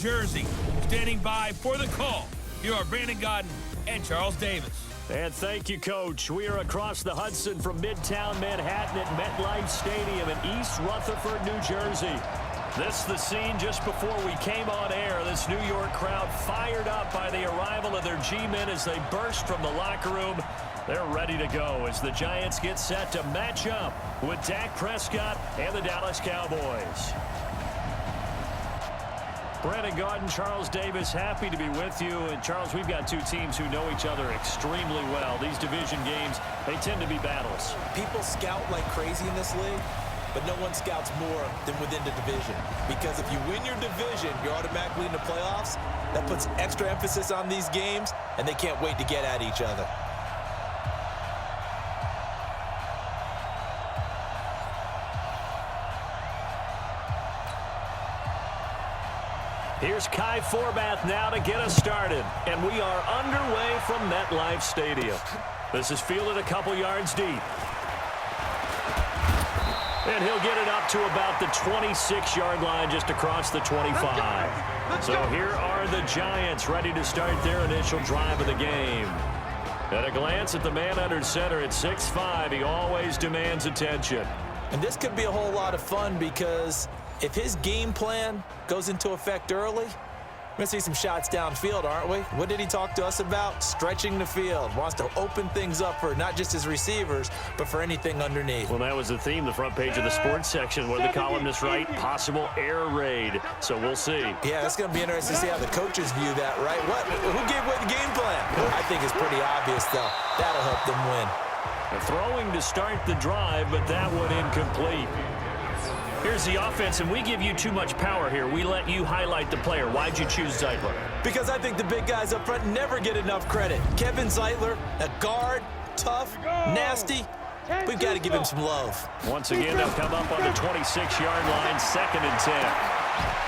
Jersey. Standing by for the call, here are Brandon Gaudin and Charles Davis. And thank you, Coach. We are across the Hudson from Midtown Manhattan at MetLife Stadium in East Rutherford, New Jersey. This is the scene just before we came on air. This New York crowd fired up by the arrival of their G-men as they burst from the locker room. They're ready to go as the Giants get set to match up with Dak Prescott and the Dallas Cowboys. Brandon Gaudin, Charles Davis, happy to be with you. And Charles, we've got two teams who know each other extremely well. These division games, they tend to be battles. People scout like crazy in this league, but no one scouts more than within the division. Because if you win your division, you're automatically in the playoffs. That puts extra emphasis on these games, and they can't wait to get at each other. Here's Kai Forbath now to get us started. And we are underway from MetLife Stadium. This is fielded a couple yards deep. And he'll get it up to about the 26-yard line just across the 25. So here are the Giants ready to start their initial drive of the game. At a glance at the man under center at 6'5", he always demands attention. And this could be a whole lot of fun because if his game plan goes into effect early, we're going to see some shots downfield, aren't we? What did he talk to us about? Stretching the field. Wants to open things up for not just his receivers, but for anything underneath. Well, that was the theme, the front page of the sports section, where the columnists write possible air raid. So we'll see. Yeah, it's going to be interesting to see how the coaches view that, right? Who gave what the game plan? I think it's pretty obvious, though. That'll help them win. Throwing to start the drive, but that one incomplete. Here's the offense, and we give you too much power here. We let you highlight the player. Why'd you choose Zeitler? Because I think the big guys up front never get enough credit. Kevin Zeitler, a guard, tough, nasty. We've got to give him some love. Once again, they'll come up on the 26-yard line, 2nd and 10.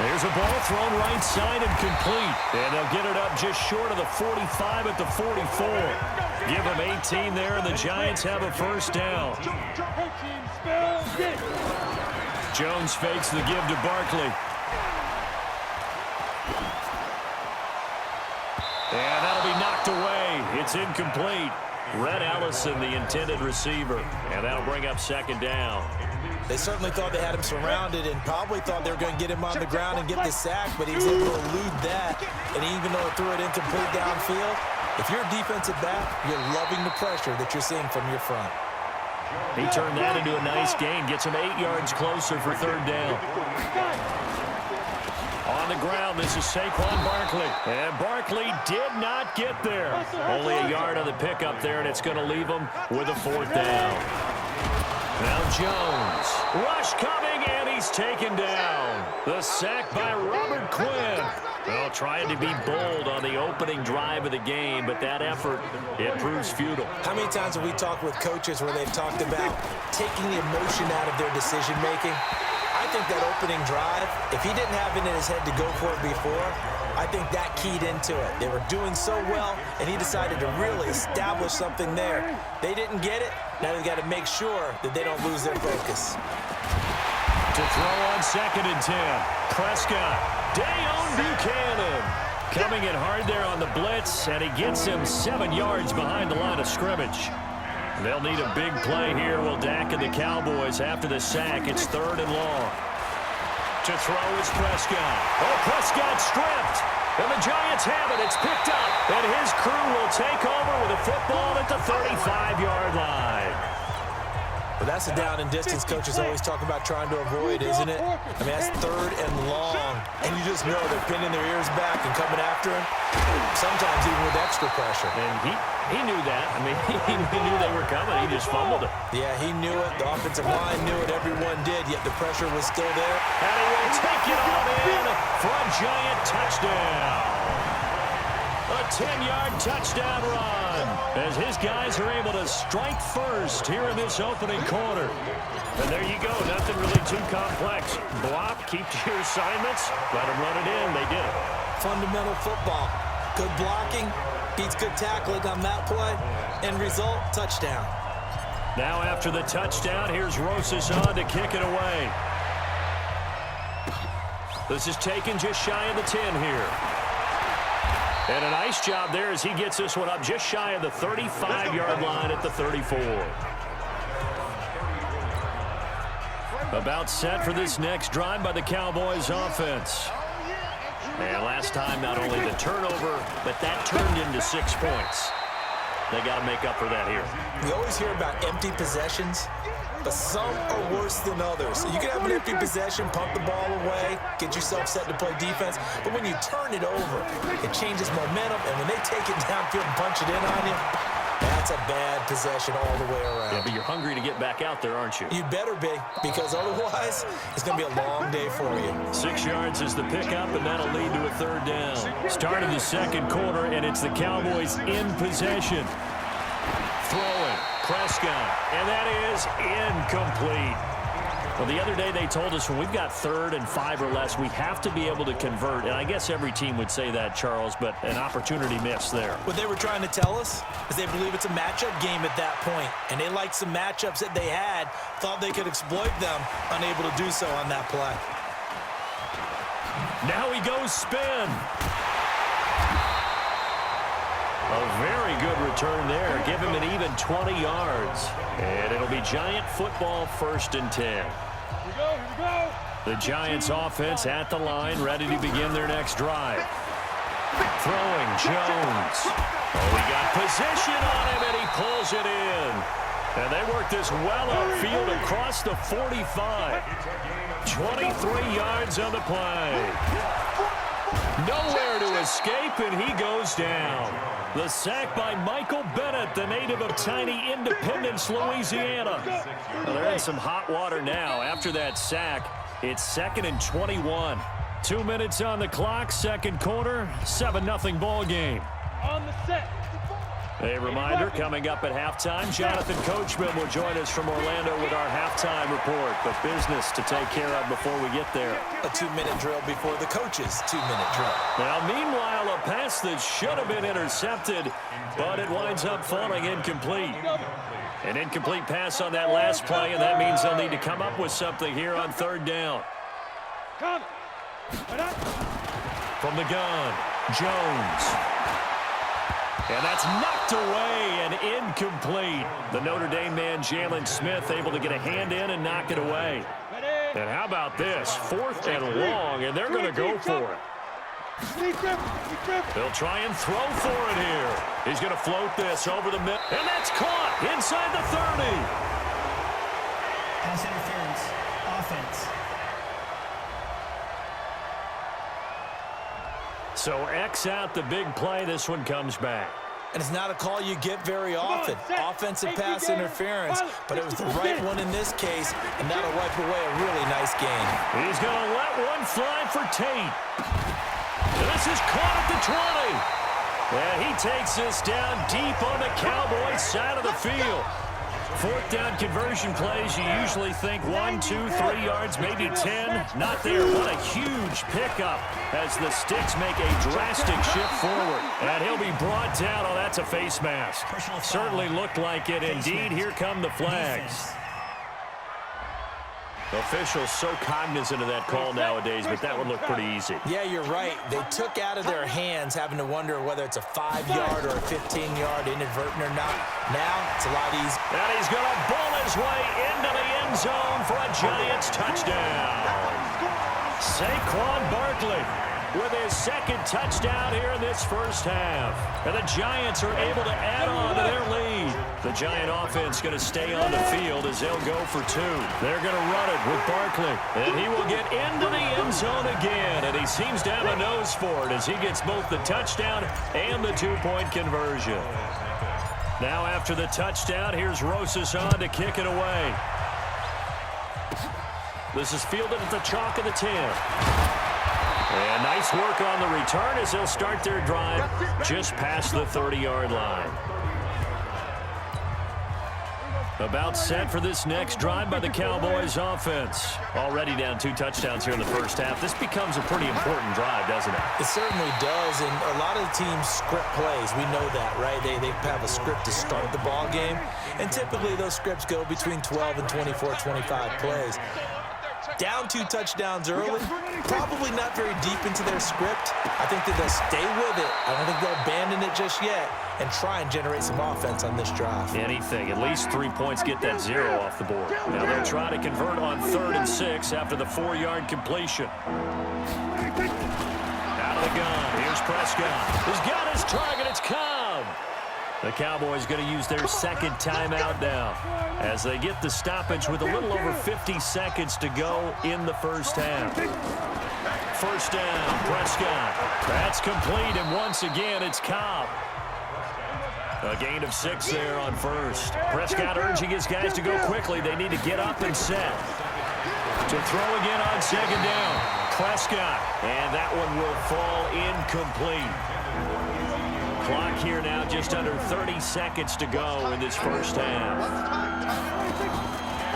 There's a ball thrown right side and complete. And they'll get it up just short of the 45 at the 44. Give them 18 there, and the Giants have a first down. Jones fakes the give to Barkley. And that'll be knocked away. It's incomplete. Red Ellison, the intended receiver. And that'll bring up 2nd down. They certainly thought they had him surrounded and probably thought they were going to get him on the ground and get the sack, but he was able to elude that. And even though it threw it incomplete downfield, if you're a defensive back, you're loving the pressure that you're seeing from your front. He turned that into a nice gain, gets him 8 yards closer for 3rd down. On the ground, this is Saquon Barkley. And Barkley did not get there. Only a yard on the pickup there, and it's going to leave him with a 4th down. Now Jones. Rush coming, and he's taken down. The sack by Robert Quinn. Well, trying to be bold on the opening drive of the game, but that effort, it proves futile. How many times have we talked with coaches where they've talked about taking the emotion out of their decision-making? I think that opening drive, if he didn't have it in his head to go for it before, I think that keyed into it. They were doing so well, and he decided to really establish something there. They didn't get it. Now they've got to make sure that they don't lose their focus. To throw on 2nd and 10, Prescott. Dayon Buchanan coming in hard there on the blitz, and he gets him 7 yards behind the line of scrimmage. They'll need a big play here. Will Dak and the Cowboys after the sack. It's 3rd and long. To throw is Prescott. Oh, Prescott stripped. And the Giants have it. It's picked up. And his crew will take over with a football at the 35-yard line. Well, that's a down and distance coaches always talk about trying to avoid, isn't it? I mean, that's 3rd and long. And you just know they're pinning their ears back and coming after him, sometimes even with extra pressure. And he knew that. I mean, he knew they were coming. He just fumbled it. Yeah, he knew it. The offensive line knew it. Everyone did, yet the pressure was still there. And he will take it on in for a Giant touchdown. A 10-yard touchdown run as his guys are able to strike first here in this opening quarter. And there you go. Nothing really too complex. Block, keep to your assignments, let them run it in. They did it. Fundamental football. Good blocking beats good tackling on that play. End result, touchdown. Now after the touchdown, here's Rosas on to kick it away. This is taken just shy of the 10 here. And a nice job there as he gets this one up just shy of the 35-yard line at the 34. About set for this next drive by the Cowboys offense. And last time, not only the turnover, but that turned into 6 points. They got to make up for that here. We always hear about empty possessions, but some are worse than others. You can have an empty possession, pump the ball away, get yourself set to play defense, but when you turn it over, it changes momentum, and when they take it downfield and punch it in on you, that's a bad possession all the way around. Yeah, but you're hungry to get back out there, aren't you? You better be, because otherwise, it's going to be a long day for you. 6 yards is the pickup, and that'll lead to a third down. Start of the second quarter, and it's the Cowboys in possession. Throwing, Prescott, and that is incomplete. Well, the other day they told us when we've got 3rd and 5 or less, we have to be able to convert. And I guess every team would say that, Charles, but an opportunity missed there. What they were trying to tell us is they believe it's a matchup game at that point, and they liked some matchups that they had, thought they could exploit them, unable to do so on that play. Now he goes spin. A very good return there. Give him an even 20 yards. And it'll be Giant football, 1st and 10. Here we go. The Giants offense at the line, ready to begin their next drive. Throwing, Jones. Oh, he got position on him, and he pulls it in. And they work this well upfield across the 45. 23 yards on the play. Nowhere to escape, and he goes down. The sack by Michael Bennett, the native of tiny Independence, Louisiana. Well, they're in some hot water now. After that sack, it's 2nd and 21. 2 minutes on the clock, second quarter, 7-0 ball game. On the set. A reminder, coming up at halftime, Jonathan Coachman will join us from Orlando with our halftime report. But business to take care of before we get there. A 2-minute drill before the coach's 2-minute drill. Now, meanwhile, a pass that should have been intercepted, but it winds up falling incomplete. An incomplete pass on that last play, and that means they'll need to come up with something here on 3rd down. From the gun, Jones. And that's knocked away and incomplete. The Notre Dame man, Jalen Smith, able to get a hand in and knock it away. And how about this? 4th and long, and they're going to go for it. They'll try and throw for it here. He's going to float this over the middle. And that's caught inside the 30. Pass interference. Offense. So X out the big play. This one comes back. And it's not a call you get very often. Offensive pass interference, but it was the right one in this case, and that'll wipe away a really nice game. He's going to let one fly for Tate. And this is caught at the 20. And he takes this down deep on the Cowboys side of the field. 4th down conversion plays, you usually think 1, 2, 3 yards, maybe 10. Not there. What a huge pickup as the Sticks make a drastic shift forward. And he'll be brought down. Oh, that's a face mask. Certainly looked like it. Indeed, here come the flags. Officials so cognizant of that call nowadays, but that would look pretty easy. Yeah, you're right. They took out of their hands having to wonder whether it's a 5-yard or a 15-yard inadvertent or not. Now, it's a lot easier. And he's going to ball his way into the end zone for a Giants touchdown. Saquon Barkley with his 2nd touchdown here in this first half. And the Giants are able to add on to their lead. The Giant offense going to stay on the field as they'll go for 2. They're going to run it with Barkley. And he will get into the end zone again. And he seems to have a nose for it as he gets both the touchdown and the 2-point conversion. Now after the touchdown, here's Rosas on to kick it away. This is fielded at the chalk of the 10. And nice work on the return as they'll start their drive just past the 30-yard line. About set for this next drive by the Cowboys offense. Already down 2 touchdowns here in the first half. This becomes a pretty important drive, doesn't it? It certainly does, and a lot of the teams script plays. We know that, right? They have a script to start the ball game, and typically those scripts go between 12 and 24, 25 plays. Down 2 touchdowns early, probably not very deep into their script. I think that they'll stay with it. I don't think they'll abandon it just yet and try and generate some offense on this drive. Anything, at least 3 points, get that 0 off the board. Now they'll try to convert on 3rd and 6 after the 4-yard completion. Out of the gun, here's Prescott. He's got his target, it's Cobb. The Cowboys going to use their 2nd timeout now as they get the stoppage with a little over 50 seconds to go in the first half. First down, Prescott. That's complete, and once again, it's Cobb. A gain of 6 there on first. Prescott urging his guys to go quickly. They need to get up and set. To throw again on 2nd down. Prescott, and that one will fall incomplete. Clock here now, just under 30 seconds to go in this first half.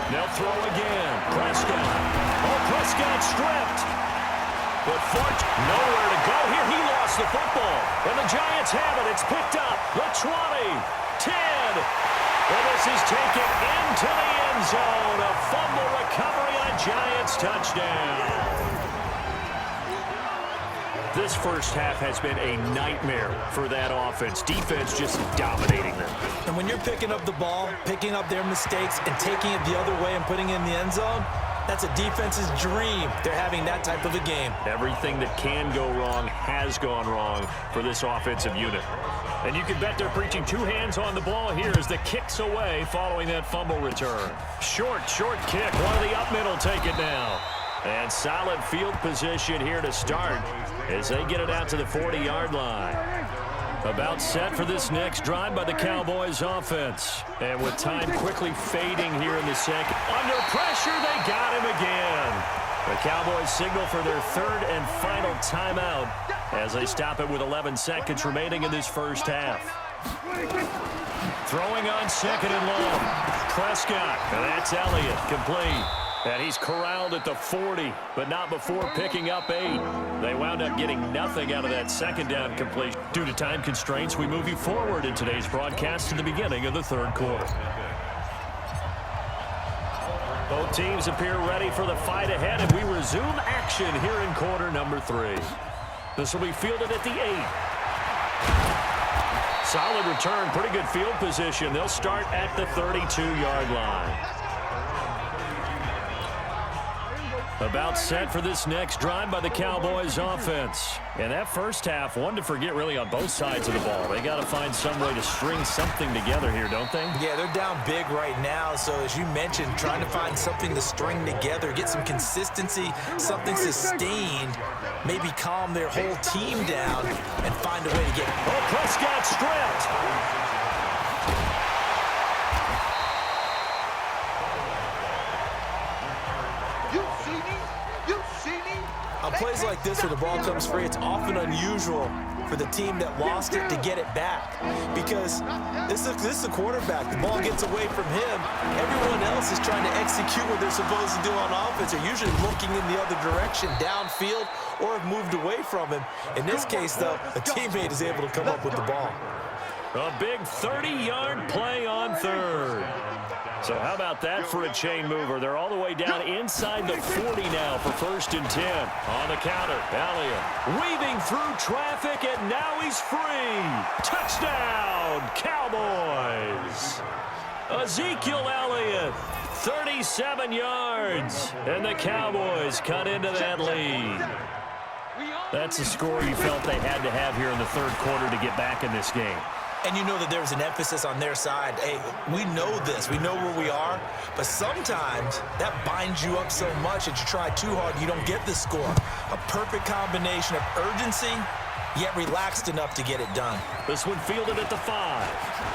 They'll throw again. Prescott. Oh, Prescott stripped. But Fort nowhere to go here. He lost the football. And the Giants have it. It's picked up. The 20, 10. And this is taken into the end zone. A fumble recovery on a Giants touchdown. This first half has been a nightmare for that offense. Defense just dominating them. And when you're picking up the ball, picking up their mistakes, and taking it the other way and putting it in the end zone, that's a defense's dream. They're having that type of a game. Everything that can go wrong has gone wrong for this offensive unit. And you can bet they're preaching 2 hands on the ball here as the kick's away following that fumble return. Short kick. One of the up middle take it now. And solid field position here to start as they get it out to the 40-yard line. About set for this next drive by the Cowboys offense. And with time quickly fading here in the second. Under pressure, they got him again. The Cowboys signal for their 3rd and final timeout as they stop it with 11 seconds remaining in this first half. Throwing on 2nd and long. Prescott, and that's Elliott, complete. And he's corralled at the 40, but not before picking up 8. They wound up getting nothing out of that 2nd down completion. Due to time constraints, we move you forward in today's broadcast to the beginning of the 3rd quarter. Both teams appear ready for the fight ahead, and we resume action here in quarter number 3. This will be fielded at the 8. Solid return, pretty good field position. They'll start at the 32-yard line. About set for this next drive by the Cowboys offense. And that first half, one to forget really on both sides of the ball. They got to find some way to string something together here, don't they? Yeah, they're down big right now. So as you mentioned, trying to find something to string together, get some consistency, something sustained, maybe calm their whole team down and find a way to get. Oh, Prescott stripped. On plays like this where the ball comes free, it's often unusual for the team that lost it to get it back. Because this is the quarterback. The ball gets away from him. Everyone else is trying to execute what they're supposed to do on offense. They're usually looking in the other direction, downfield, or have moved away from him. In this case, though, a teammate is able to come up with the ball. A big 30-yard play on 3rd. So how about that for a chain mover? They're all the way down inside the 40 now for 1st and 10. On the counter, Elliott weaving through traffic, and now he's free. Touchdown, Cowboys. Ezekiel Elliott, 37 yards, and the Cowboys cut into that lead. That's a score you felt they had to have here in the 3rd quarter to get back in this game. And you know that there was an emphasis on their side. Hey, we know this. We know where we are. But sometimes that binds you up so much that you try too hard, you don't get the score. A perfect combination of urgency, yet relaxed enough to get it done. This one fielded at the 5.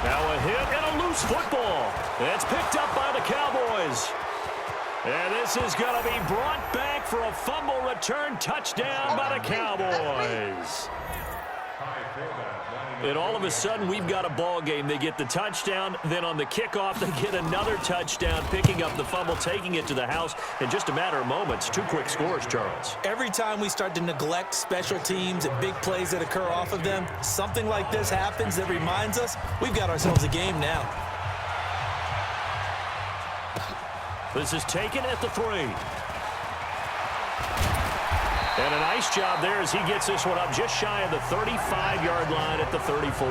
Now a hit and a loose football. It's picked up by the Cowboys. And this is going to be brought back for a fumble return touchdown by the Cowboys. And all of a sudden, we've got a ball game. They get the touchdown. Then on the kickoff, they get another touchdown, picking up the fumble, taking it to the house in just a matter of moments. 2 quick scores, Charles. Every time we start to neglect special teams and big plays that occur off of them, something like this happens that reminds us we've got ourselves a game now. This is taken at the 3. And a nice job there as he gets this one up just shy of the 35-yard line at the 34.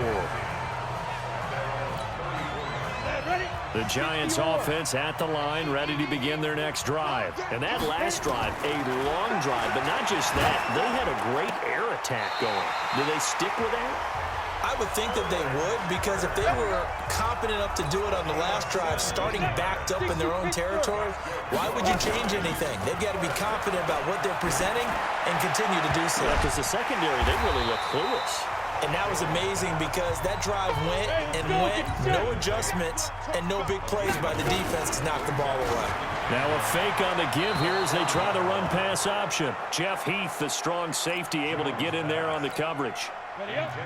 The Giants offense at the line, ready to begin their next drive. And that last drive, a long drive, but not just that. They had a great air attack going. Do they stick with that? I would think that they would, because if they were competent enough to do it on the last drive, starting backed up in their own territory, why would you change anything? They've got to be confident about what they're presenting and continue to do so. Yeah, because the secondary, they really look clueless. And that was amazing because that drive went and went, no adjustments, and no big plays by the defense to knock the ball away. Now a fake on the give here as they try the run-pass option. Jeff Heath, the strong safety, able to get in there on the coverage.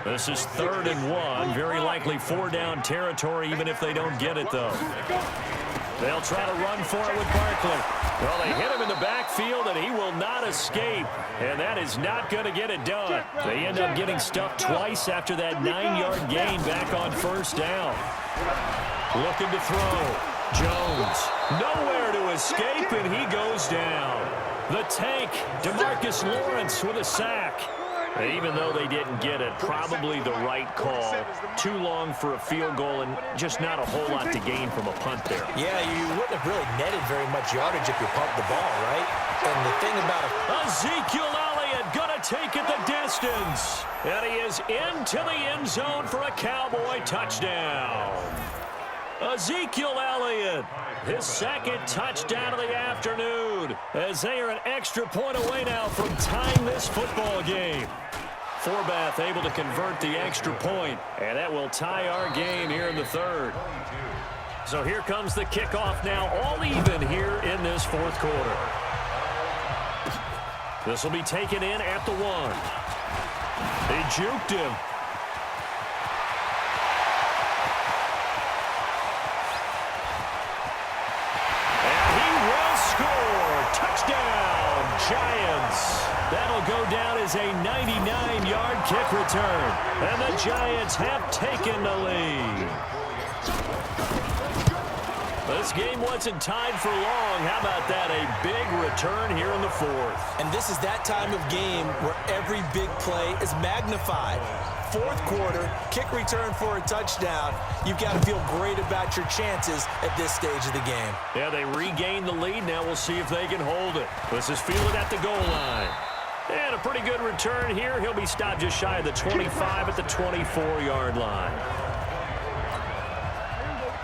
This is 3rd and 1, very likely 4-down territory, even if they don't get it, though. They'll try to run for it with Barkley. Well, they hit him in the backfield, and he will not escape. And that is not going to get it done. They end up getting stuffed twice after that 9-yard gain back on 1st down. Looking to throw. Jones, nowhere to escape, and he goes down. The tank, DeMarcus Lawrence with a sack. Even though they didn't get it, probably the right call. Too long for a field goal and just not a whole lot to gain from a punt there. Yeah, you wouldn't have really netted very much yardage if you pumped the ball, right? And the thing about it... Ezekiel Elliott gonna take it the distance. And he is into the end zone for a Cowboy touchdown. Ezekiel Elliott, his 2nd touchdown of the afternoon, as they are an extra point away now from tying this football game. Forbath able to convert the extra point, and that will tie our game here in the 3rd. So here comes the kickoff now, all even here in this 4th quarter. This will be taken in at the 1. They juked him. Touchdown, Giants. That'll go down as a 99-yard kick return. And the Giants have taken the lead. This game wasn't tied for long. How about that? A big return here in the 4th. And this is that time of game where every big play is magnified. 4th quarter, kick return for a touchdown. You've got to feel great about your chances at this stage of the game. Yeah, they regained the lead. Now we'll see if they can hold it. This is fielded at the goal line. And a pretty good return here. He'll be stopped just shy of the 25 at the 24-yard line.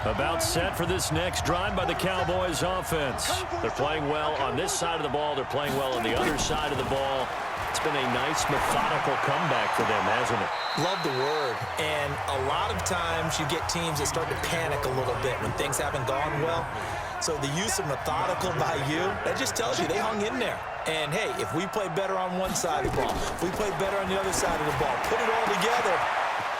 About set for this next drive by the Cowboys offense. They're playing well on this side of the ball. They're playing well on the other side of the ball. It's been a nice, methodical comeback for them, hasn't it? Love the word. And a lot of times you get teams that start to panic a little bit when things haven't gone well. So the use of methodical by you, that just tells you they hung in there. And, hey, if we play better on one side of the ball, if we play better on the other side of the ball, put it all together.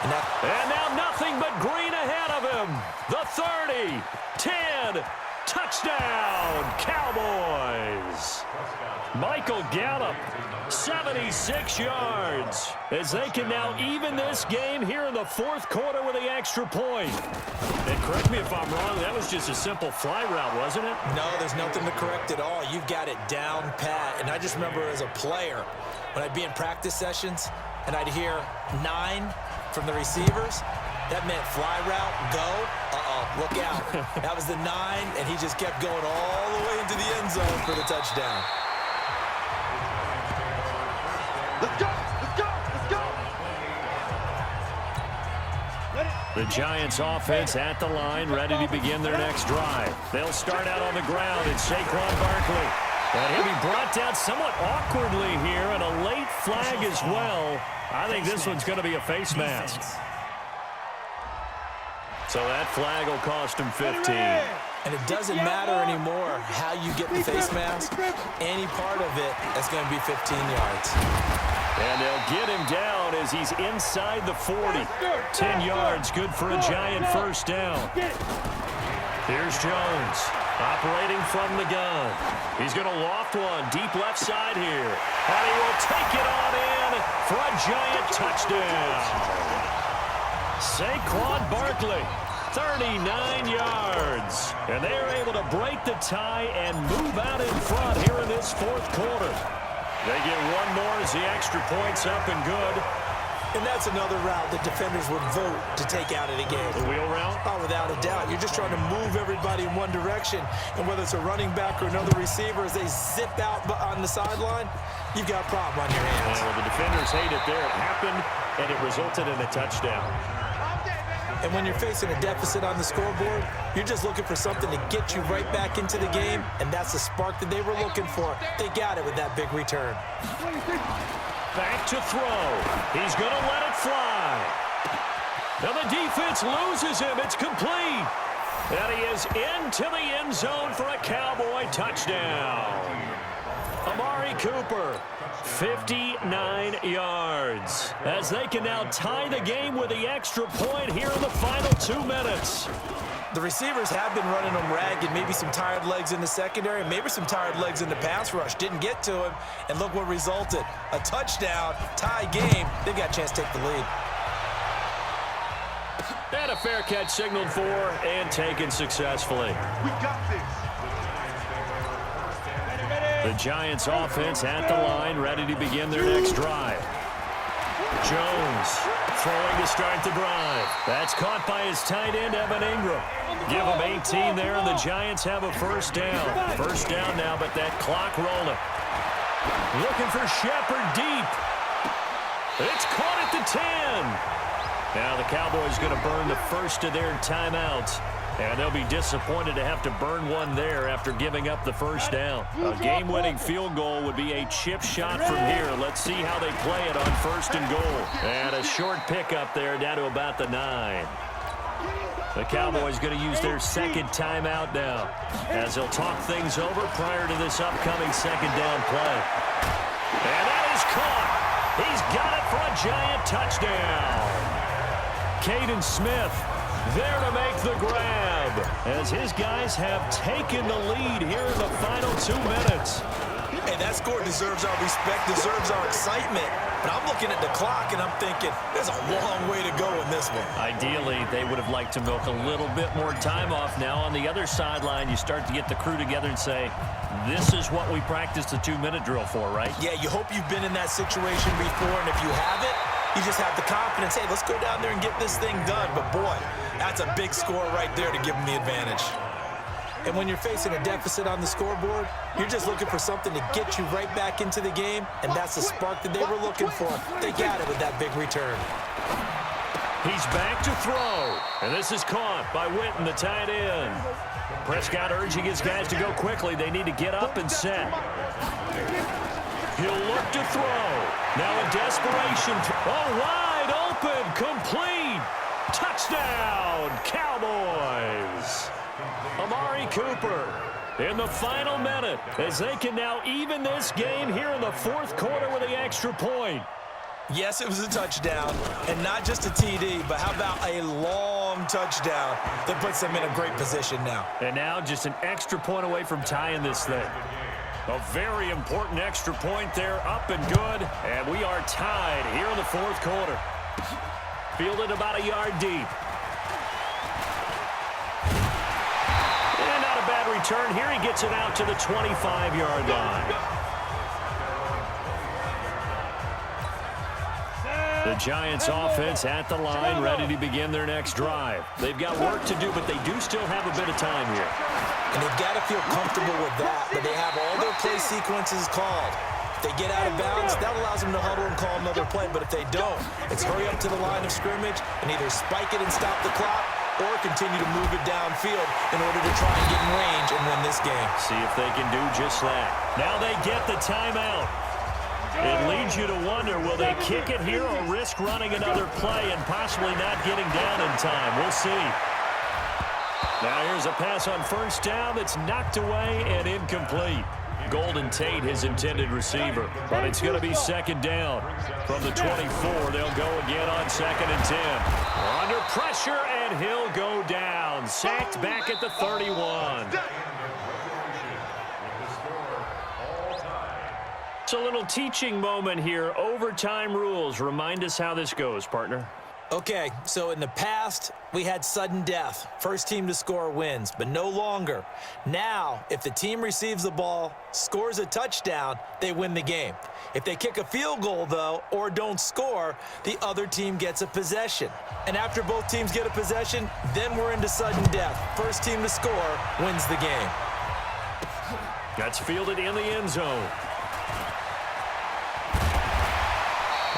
And now nothing but green ahead of him. The 30, 10, touchdown, Cowboys. Michael Gallup, 76 yards, as they can now even this game here in the 4th quarter with the extra point. And correct me if I'm wrong, that was just a simple fly route, wasn't it? No, there's nothing to correct at all. You've got it down pat. And I just remember as a player, when I'd be in practice sessions and I'd hear 9 from the receivers, that meant fly route, go, look out. That was the 9, and he just kept going all the way into the end zone for the touchdown. Let's go! Let's go! Let's go! The Giants offense at the line, ready to begin their next drive. They'll start out on the ground, and Saquon Barkley. And he'll be brought down somewhat awkwardly here, and a late flag as well. I think this one's going to be a face mask. So that flag will cost him 15. And it doesn't matter anymore how you get the face mask. Any part of it is going to be 15 yards. And they'll get him down as he's inside the 40. 10 yards, good for a Giant 1st down. Here's Jones, operating from the gun. He's going to loft one, deep left side here. And he will take it on in for a Giant touchdown. Saquon Barkley, 39 yards. And they are able to break the tie and move out in front here in this fourth quarter. They get one more as the extra point's up and good. And that's another route that defenders would vote to take out of the game. The wheel route? Oh, without a doubt. You're just trying to move everybody in one direction. And whether it's a running back or another receiver, as they zip out on the sideline, you've got a problem on your hands. Well, the defenders hate it there. It happened, and it resulted in a touchdown. And when you're facing a deficit on the scoreboard, you're just looking for something to get you right back into the game, and that's the spark that they were looking for. They got it with that big return. Back to throw. He's going to let it fly. Now the defense loses him. It's complete. And he is into the end zone for a Cowboy touchdown. Amari Cooper, 59 yards. As they can now tie the game with the extra point here in the final 2 minutes. The receivers have been running them ragged, maybe some tired legs in the secondary, maybe some tired legs in the pass rush. Didn't get to him, and look what resulted. A touchdown, tie game. They've got a chance to take the lead. And a fair catch signaled for and taken successfully. We got this. The Giants offense at the line, ready to begin their next drive. Jones throwing to start the drive. That's caught by his tight end, Evan Ingram. Give him 18 there, and the Giants have a first down. First down now, but that clock rolling. Looking for Shepard deep. It's caught at the 10. Now the Cowboys going to burn the first of their timeouts. And they'll be disappointed to have to burn one there after giving up the first down. A game-winning field goal would be a chip shot from here. Let's see how they play it on first and goal. And a short pickup there down to about the 9. The Cowboys going to use their second timeout now as they'll talk things over prior to this upcoming second down play. And that is caught. He's got it for a Giant touchdown. Caden Smith there to make the grab as his guys have taken the lead here in the final 2 minutes. Hey, that score deserves our respect, deserves our excitement. But I'm looking at the clock, and I'm thinking, there's a long way to go in this one. Ideally, they would have liked to milk a little bit more time off. Now, on the other sideline, you start to get the crew together and say, this is what we practiced the 2-minute drill for, right? Yeah, you hope you've been in that situation before, and if you haven't, you just have the confidence, hey, let's go down there and get this thing done. But, boy, that's a big score right there to give them the advantage. And when you're facing a deficit on the scoreboard, you're just looking for something to get you right back into the game, and that's the spark that they were looking for. They got it with that big return. He's back to throw, and this is caught by Witten, the tight end. Prescott urging his guys to go quickly. They need to get up and set. He'll look to throw. Now in desperation. Oh, wide open, complete. Touchdown, Cowboys. Amari Cooper in the final minute as they can now even this game here in the fourth quarter with the extra point. Yes, it was a touchdown, and not just a TD, but how about a long touchdown that puts them in a great position now. And now just an extra point away from tying this thing. A very important extra point there, up and good, and we are tied here in the fourth quarter. Fielded about a yard deep. And not a bad return here. He gets it out to the 25-yard line. The Giants offense at the line, ready to begin their next drive. They've got work to do, but they do still have a bit of time here. And they've got to feel comfortable with that, but they have all their play sequences called. If they get out of bounds, that allows them to huddle and call another play, but if they don't, it's hurry up to the line of scrimmage and either spike it and stop the clock or continue to move it downfield in order to try and get in range and win this game. See if they can do just that. Now they get the timeout. It leads you to wonder, will they kick it here or risk running another play and possibly not getting down in time? We'll see. Now here's a pass on first down that's knocked away and incomplete. Golden Tate, his intended receiver. But it's going to be second down. From the 24, they'll go again on 2nd and 10. Under pressure, and he'll go down. Sacked back at the 31. It's a little teaching moment here. Overtime rules. Remind us how this goes, partner. Okay, so in the past, we had sudden death. First team to score wins, but no longer. Now, if the team receives the ball, scores a touchdown, they win the game. If they kick a field goal, though, or don't score, the other team gets a possession. And after both teams get a possession, then we're into sudden death. First team to score wins the game. That's fielded in the end zone.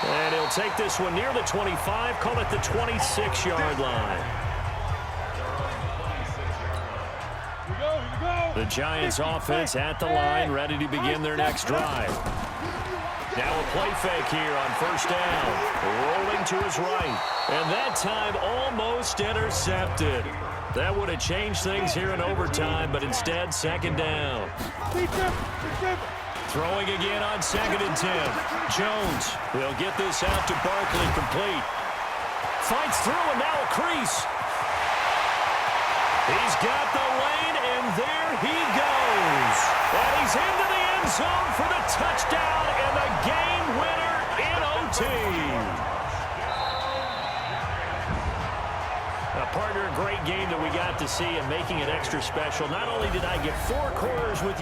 And he'll take this one near the 25, call it the 26-yard line. The Giants offense at the line, ready to begin their next drive. Now a play fake here on first down. Rolling to his right. And that time almost intercepted. That would have changed things here in overtime, but instead second down. Throwing again on 2nd and 10. Jones will get this out to Barkley, complete. Fights through and now a crease. He's got the lane, and there he goes. And he's into the end zone for the touchdown and the game winner in OT. Partner, a great game that we got to see and making it extra special. Not only did I get 4 quarters with you,